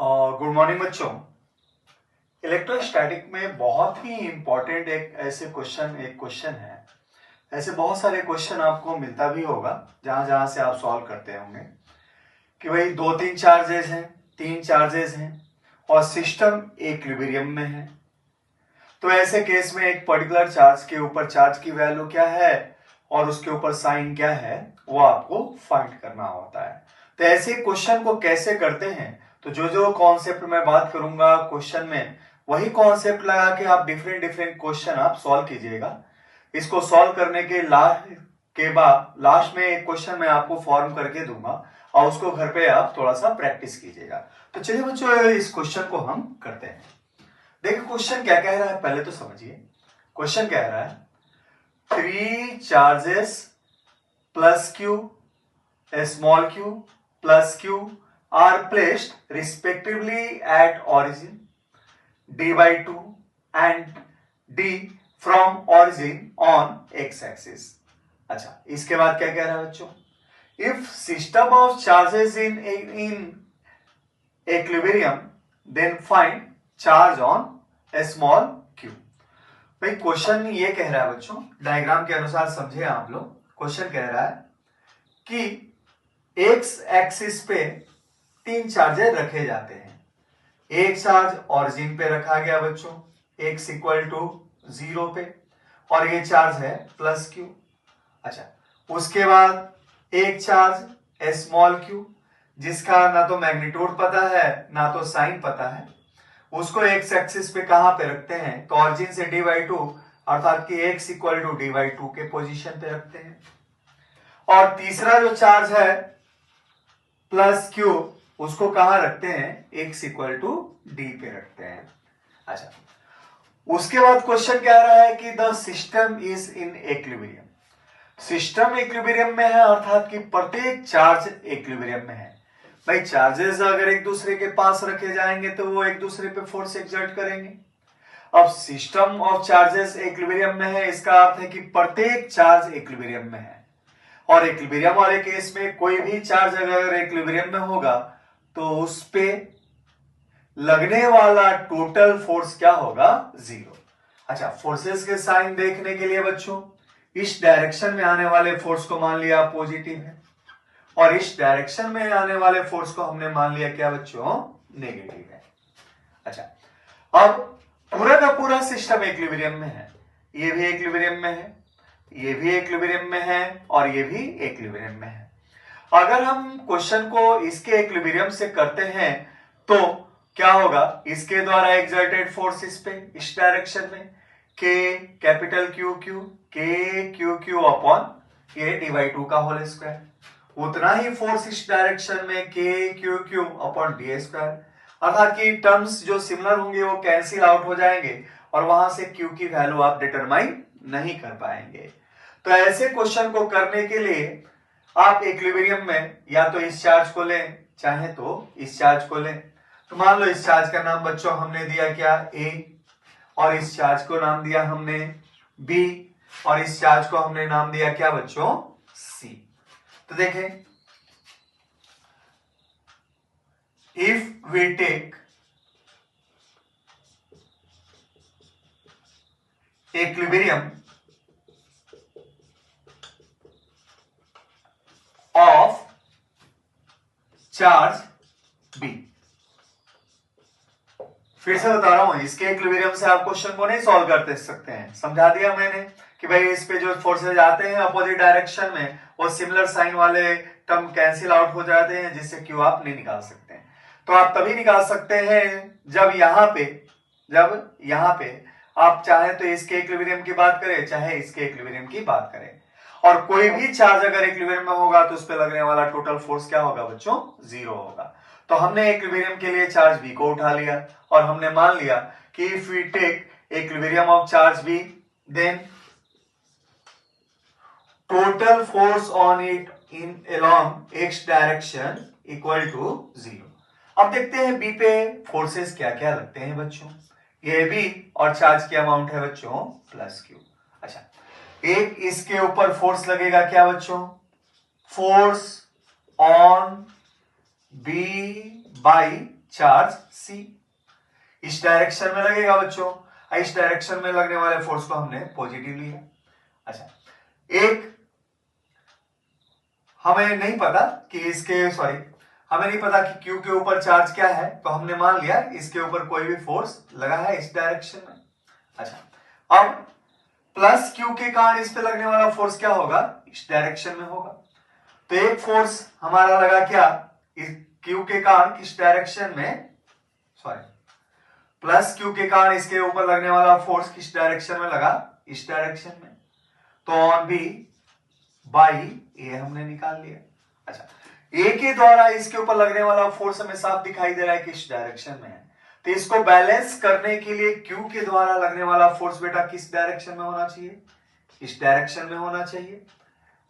Good morning बच्चों। Electrostatic में बहुत ही इंपॉर्टेंट एक क्वेश्चन है। ऐसे बहुत सारे क्वेश्चन आपको मिलता भी होगा जहां जहां से आप सॉल्व करते होंगे कि भाई तीन चार्जेस हैं और सिस्टम इक्विलिब्रियम में है। तो ऐसे केस में एक पर्टिकुलर चार्ज के ऊपर चार्ज की वैल्यू क्या है और उसके ऊपर साइन क्या है वो आपको फाइंड करना होता है। तो ऐसे क्वेश्चन को कैसे करते हैं, तो जो जो कॉन्सेप्ट मैं बात करूंगा क्वेश्चन में, वही कॉन्सेप्ट लगा के आप डिफरेंट डिफरेंट क्वेश्चन आप सॉल्व कीजिएगा। इसको सॉल्व करने के बाद लास्ट में एक क्वेश्चन मैं आपको फॉर्म करके दूंगा और उसको घर पे आप थोड़ा सा प्रैक्टिस कीजिएगा। तो चलिए बच्चों, इस क्वेश्चन को हम करते हैं। देखिए क्वेश्चन क्या कह रहा है, पहले तो समझिए। क्वेश्चन कह रहा है 3 charges plus q, small q plus q are placed respectively at origin d/2 and d from origin on x-axis। अच्छा, इसके बाद क्या कह रहा है बच्चों, if system of charges in equilibrium then find charge on a small q। भाई question ये कह रहा है बच्चों, डायग्राम के अनुसार समझे आप लोग। क्वेश्चन कह रहा है कि एक्स एक्सिस पे 3 चार्जेस रखे जाते हैं। एक चार्ज ऑरिजिन पे रखा गया बच्चों x इक्वल टू 0 पे, और ये चार्ज है प्लस q। अच्छा, उसके बाद एक चार्ज स्मॉल q जिसका ना तो मैग्नीट्यूड पता है ना तो साइन पता है, उसको एक्स एक्सिस पे कहां पे रखते हैं, तो ऑरिजिन से d/2 अर्थात कि x इक्वल टू d/2 के पोजीशन पे रखते हैं। और तीसरा जो चार्ज है प्लस q, उसको कहां रखते हैं, x इक्वल टू d पे रखते हैं। अच्छा, उसके बाद क्वेश्चन कह रहा है कि the system is in equilibrium. System equilibrium में है अर्थात कि प्रत्येक चार्ज इक्विलिब्रियम में है। भाई चार्जेस अगर एक दूसरे के पास रखे जाएंगे तो वो एक दूसरे पे फोर्स एक्सर्ट करेंगे। अब सिस्टम ऑफ चार्जेस इक्विलिब्रियम में है, इसका अर्थ है कि प्रत्येक चार्ज इक्विलिब्रियम में है। और इक्विलिब्रियम वाले केस में कोई भी चार्ज अगर इक्विलिब्रियम में होगा तो उस पे लगने वाला टोटल फोर्स क्या होगा, 0। अच्छा, फोर्सेस के साइन देखने के लिए बच्चों, इस डायरेक्शन में आने वाले फोर्स को मान लिया पॉजिटिव है और इस डायरेक्शन में आने वाले फोर्स को हमने मान लिया क्या बच्चों, नेगेटिव है। अच्छा, अब पूरा का पूरा सिस्टम इक्विलिब्रियम में है। ये भी इक्विलिब्रियम में है, ये भी इक्विलिब्रियम में है और ये भी इक्विलिब्रियम में है। अगर हम क्वेश्चन को इसके इक्विलिब्रियम से करते हैं तो क्या होगा, इसके द्वारा एक्सर्टेड फोर्स इस पे इस डायरेक्शन में के कैपिटल क्यू क्यू के क्यू क्यू अपॉन ये d/2 का होल स्क्वायर, उतना ही फोर्स इस डायरेक्शन में के Q Q upon D square. अर्थात कि टर्म्स जो सिमिलर होंगे वो कैंसिल आउट हो जाएंगे और वहां से क्यू की वैल्यू आप डिटरमाइन नहीं कर पाएंगे। तो ऐसे क्वेश्चन को करने के लिए आप इक्विलिब्रियम में या तो इस चार्ज को लें चाहे तो इस चार्ज को लें। तो मान लो इस चार्ज का नाम बच्चों हमने दिया क्या, A, और इस चार्ज को नाम दिया हमने B, और इस चार्ज को हमने नाम दिया क्या बच्चों, C। तो देखें, if we take equilibrium of charge B, फिर से बता रहा हूं, इसके इक्विलिब्रियम से आप क्वेश्चन को नहीं सॉल्व कर सकते हैं। समझा दिया मैंने कि भाई इस पे जो फोर्सेज आते हैं अपोजिट डायरेक्शन में वो सिमिलर साइन वाले टर्म कैंसिल आउट हो जाते हैं, जिससे क्यू आप नहीं निकाल सकते हैं। तो आप तभी निकाल सकते हैं जब यहां पे आप चाहे तो इसके इक्विलिब्रियम की बात करें चाहे इसके इक्विलिब्रियम की बात करें, और कोई भी चार्ज अगर इक्विलिब्रियम में होगा तो उस पर लगने वाला टोटल फोर्स क्या होगा बच्चों, 0 होगा। तो हमने इक्विलिब्रियम के लिए चार्ज B को उठा लिया और हमने मान लिया कि if we take equilibrium of charge B then total force on it in along x direction equal to 0। अब देखते हैं B पे फोर्सेस क्या क्या लगते हैं बच्चों। ये B और चार्ज की अमाउंट है बच्चों प्लस Q। अच्छा, एक इसके ऊपर फोर्स लगेगा क्या बच्चों, force on B by charge C इस डायरेक्शन में लगेगा बच्चों। इस डायरेक्शन में लगने वाले फोर्स को हमने पॉजिटिव लिया। अच्छा, एक हमें नहीं पता कि हमें नहीं पता कि Q के ऊपर चार्ज क्या है, तो हमने मान लिया इसके ऊपर कोई भी फोर्स लगा है इस डायरेक्शन में। अच्छा, अब प्लस Q के कारण इस पे लगने वाला फोर्स क्या होगा, इस डायरेक्शन में होगा। तो एक फोर्स हमारा लगा क्या, इस Q के कारण किस डायरेक्शन में, प्लस Q के कारण इसके ऊपर लगने वाला फोर्स किस डायरेक्शन में लगा, इस डायरेक्शन में। तो ऑन B बाई ए हमने निकाल लिया। अच्छा, ए के द्वारा इसके ऊपर लगने वाला फोर्स हमें साफ दिखाई दे रहा है किस डायरेक्शन में है। तो इसको बैलेंस करने के लिए Q के द्वारा लगने वाला फोर्स बेटा किस डायरेक्शन में होना चाहिए, इस डायरेक्शन में होना चाहिए।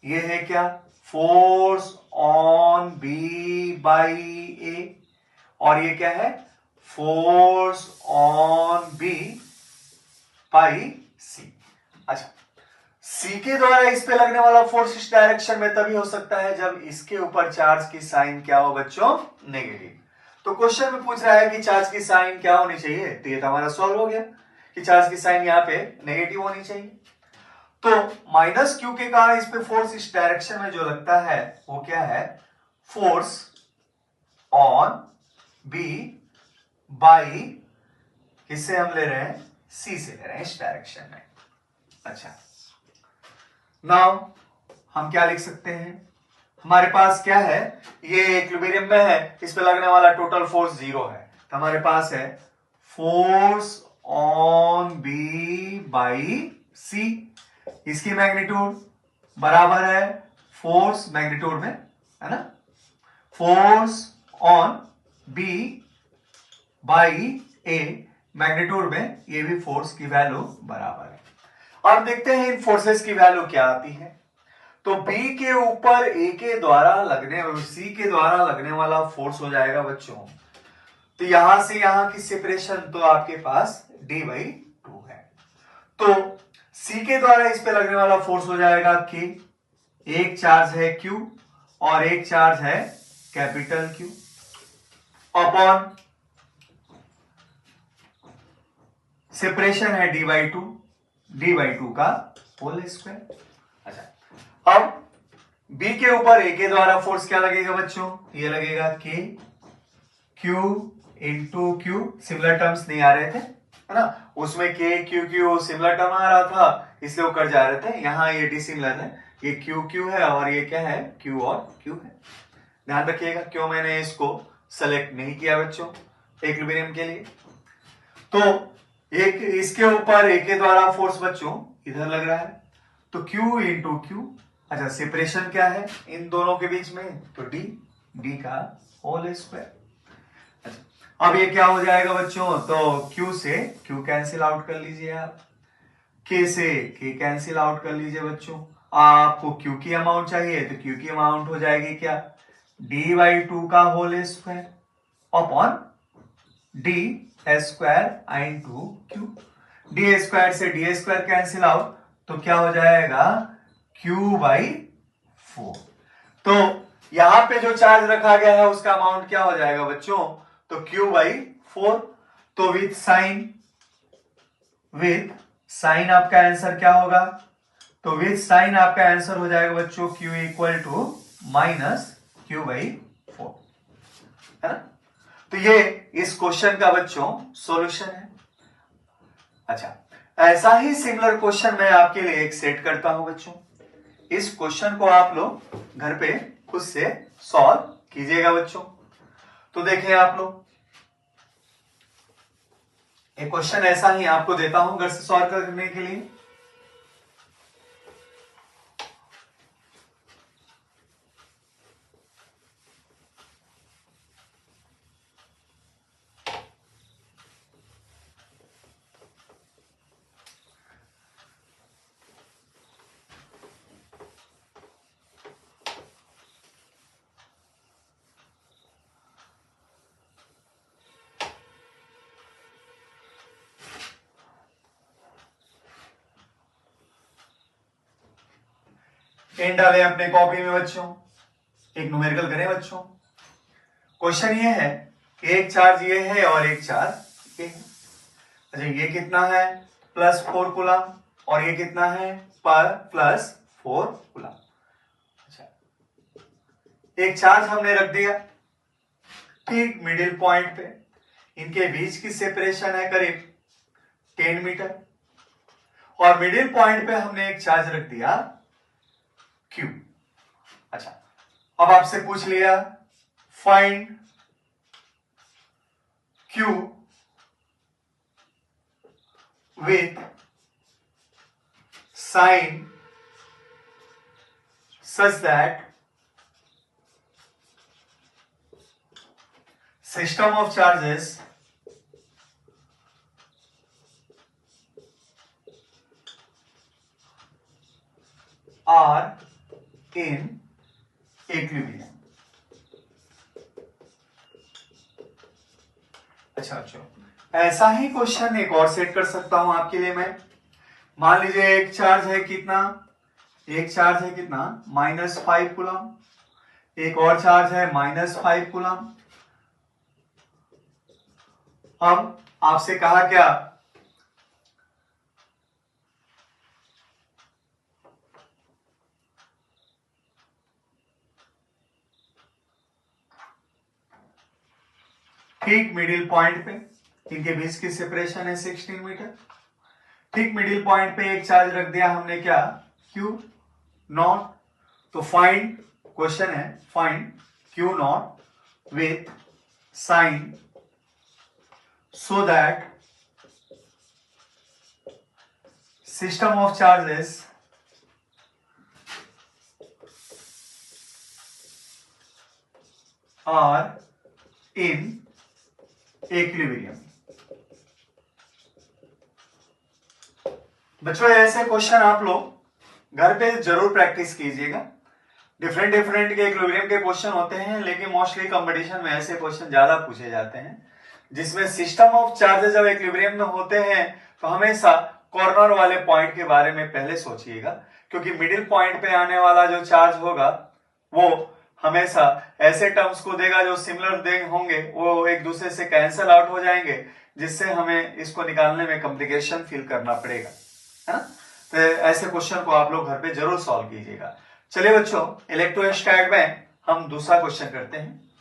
ये है क्या, फोर्स ऑन बी बाई ए, और ये क्या है, फोर्स ऑन बी बाई सी। अच्छा, सी के द्वारा इस पे लगने वाला फोर्स इस डायरेक्शन में तभी हो सकता है जब इसके ऊपर चार्ज की साइन क्या हो बच्चों, नेगेटिव। तो क्वेश्चन में पूछ रहा है कि चार्ज की साइन क्या होनी चाहिए, तो ये तो हमारा सॉल्व हो गया कि चार्ज की साइन यहाँ पे नेगेटिव होनी चाहिए। तो माइनस क्यू के कारण इस पे फोर्स इस डायरेक्शन में जो लगता है वो क्या है, फोर्स ऑन बी बाई, किससे हम ले रहे हैं, सी से ले रहे हैं, इस डायरेक्शन में। अच्छा, नाउ हम क्या लिख सकते हैं, हमारे पास क्या है, ये इक्विलिब्रियम में है, इस पे लगने वाला टोटल फोर्स 0 है। तो हमारे पास है force on B by C, इसकी मैग्नीट्यूड बराबर है फोर्स मैग्नीट्यूड में, है ना, force on B by A magnitude में, ये भी फोर्स की वैल्यू बराबर है। अब देखते हैं इन फोर्सेस की वैल्यू क्या आती है। तो B के ऊपर A के द्वारा लगने, C के द्वारा लगने वाला फोर्स हो जाएगा बच्चों, तो यहां से यहां की सेपरेशन तो आपके पास d/2 है। तो C के द्वारा इस पे लगने वाला फोर्स हो जाएगा K, एक चार्ज है Q और एक चार्ज है कैपिटल Q, अपॉन सेपरेशन है d/2 का होल स्क्वायर। अच्छा, अब B के ऊपर A के द्वारा फोर्स क्या लगेगा बच्चों, ये लगेगा K Q into Q, similar terms नहीं आ रहे थे, है ना, उसमें K Q Q similar term आ रहा था इसलिए वो कट जा रहे थे, यहां ये डिसिमिलर है, ये Q Q है और ये क्या है, Q और Q है। ध्यान रखिएगा क्यों मैंने इसको सेलेक्ट नहीं किया बच्चों इक्विलिब्रियम के लिए। तो एक इसके ऊपर A के द्वारा फोर्स बच्चों इधर लग रहा है, तो Q इंटू Q। अच्छा, सेपरेशन क्या है इन दोनों के बीच में, तो d का होल स्क्वायर। अच्छा, अब ये क्या हो जाएगा बच्चों, तो Q से Q कैंसिल आउट कर लीजिए आप, K से K कैंसिल आउट कर लीजिए बच्चों। आपको Q की अमाउंट चाहिए तो Q की अमाउंट हो जाएगी क्या, d/2 का whole square upon d square into Q। d square से d स्क्वायर कैंसिल आउट, तो क्या हो जाएगा Q/4। तो यहां पे जो चार्ज रखा गया है उसका अमाउंट क्या हो जाएगा बच्चों, तो Q/4। तो विथ साइन आपका आंसर क्या होगा, तो विथ साइन आपका आंसर हो जाएगा बच्चों Q equal to minus Q/4, है ना। तो ये इस क्वेश्चन का बच्चों सॉल्यूशन है। अच्छा, ऐसा ही सिमिलर क्वेश्चन मैं आपके लिए एक सेट करता हूं बच्चों, इस क्वेश्चन को आप लोग घर पे खुद से सॉल्व कीजिएगा बच्चों। तो देखें आप लोग, एक क्वेश्चन ऐसा ही आपको देता हूं घर से सॉल्व करने के लिए। पेन डालें अपने कॉपी में बच्चों, एक न्यूमेरिकल करें बच्चों। क्वेश्चन ये है एक चार्ज ये है और एक चार्ज ये है। अच्छा ये कितना है +4 कूलम और ये कितना है +4 कूलम। अच्छा एक चार्ज हमने रख दिया ठीक मिडिल पॉइंट पे, इनके बीच की सेपरेशन है करीब 10 मीटर और मिडिल पॉइंट पे हमने एक चार्ज रख दिया Q। अच्छा अब आपसे पूछ लिया find Q with sign such that system of charges are in equilibrium। अच्छा ऐसा ही क्वेश्चन एक और सेट कर सकता हूं आपके लिए मैं। मान लीजिए एक चार्ज है कितना, एक चार्ज है कितना -5 कूलम, एक और चार्ज है -5 कूलम। अब आपसे कहा क्या ठीक मिडिल पॉइंट पे, इनके बीच की सेपरेशन है 16 मीटर। ठीक मिडिल पॉइंट पे एक चार्ज रख दिया हमने क्या Q नॉट। तो फाइंड क्वेश्चन है find Q nought with sign so that system of charges are in equilibrium। बच्चों ऐसे क्वेश्चन आप लोग घर पे जरूर प्रैक्टिस कीजिएगा। डिफरेंट डिफरेंट के इक्विलिब्रियम के क्वेश्चन होते हैं, लेकिन मोस्टली कंपटीशन में ऐसे क्वेश्चन ज्यादा पूछे जाते हैं जिसमें सिस्टम ऑफ चार्जेस जब इक्विलिब्रियम में होते हैं तो हमेशा कॉर्नर वाले पॉइंट के बारे में पहले सोचिएगा, क्योंकि मिडिल पॉइंट पे आने वाला जो चार्ज होगा वो हमेशा ऐसे टर्म्स को देगा जो सिमिलर होंगे, वो एक दूसरे से कैंसल आउट हो जाएंगे, जिससे हमें इसको निकालने में कॉम्प्लिकेशन फील करना पड़ेगा, है ना। तो ऐसे क्वेश्चन को आप लोग घर पे जरूर सॉल्व कीजिएगा। चलिए बच्चों इलेक्ट्रोस्टैट में हम दूसरा क्वेश्चन करते हैं।